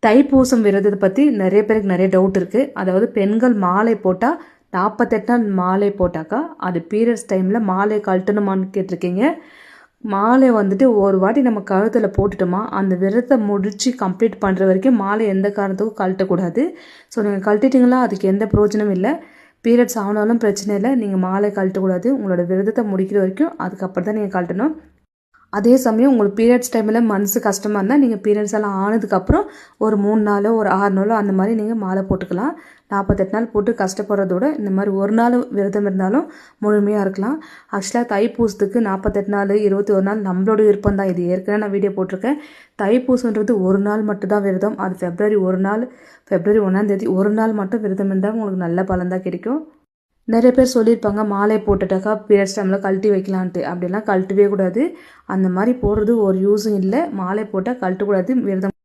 தைப்பூசம் விரதத்தை பற்றி நிறைய பேருக்கு நிறைய டவுட் இருக்குது. அதாவது பெண்கள் மாலை போட்டால் 48 நாள் மாலை போட்டாக்கா அது பீரியட்ஸ் டைமில் மாலை கழட்டணுமான்னு கேட்டிருக்கீங்க. மாலை வந்துட்டு ஒரு வாட்டி நம்ம கழுத்தில் போட்டுட்டோமா அந்த விரதத்தை முடித்து கம்ப்ளீட் பண்ணுற வரைக்கும் மாலை எந்த காரணத்துக்கும் கழட்டக்கூடாது. ஸோ நீங்கள் கழட்டிட்டிங்களா அதுக்கு எந்த பிரயோஜனமும் இல்லை. பீரியட்ஸ் ஆனாலும் பிரச்சனை இல்லை, நீங்கள் மாலை கழட்டக்கூடாது. உங்களோட விரதத்தை முடிக்கிற வரைக்கும் அதுக்கப்புறம் தான் நீங்கள் கழட்டணும். அதே சமயம் உங்களுக்கு பீரியட்ஸ் டைமில் மனசு கஷ்டமாக இருந்தால் நீங்கள் பீரியட்ஸ் எல்லாம் ஆனதுக்கப்புறம் ஒரு 3 நாளோ ஒரு 6 நாளோ அந்த மாதிரி நீங்கள் மாலை போட்டுக்கலாம். 48 நாள் போட்டு கஷ்டப்படுறதோட இந்த மாதிரி ஒரு நாள் விரதம் இருந்தாலும் முழுமையாக இருக்கலாம். ஆக்சுவலாக தைப்பூசத்துக்கு 48 நாள் 21 நாள் நம்மளோட விருப்பம் தான். இது ஏற்கனவே நான் வீடியோ போட்டிருக்கேன். தைப்பூசன்றது ஒரு நாள் மட்டும்தான் விரதம். அது ஃபெப்ரவரி 1ஆம் தேதி ஒரு நாள் மட்டும் விரதம் இருந்தால் உங்களுக்கு நல்ல பலன் தான் கிடைக்கும். நிறைய பேர் சொல்லியிருப்பாங்க மாலை போட்டுட்டாக்கா பீரியட்ஸ் டைமில் கழட்டி வைக்கலான்ட்டு. அப்படிலாம் கழட்டவே கூடாது. அந்த மாதிரி போடுறது ஒரு யூஸும் இல்லை. மாலை போட்டால் கழட்டக்கூடாது. விரதம்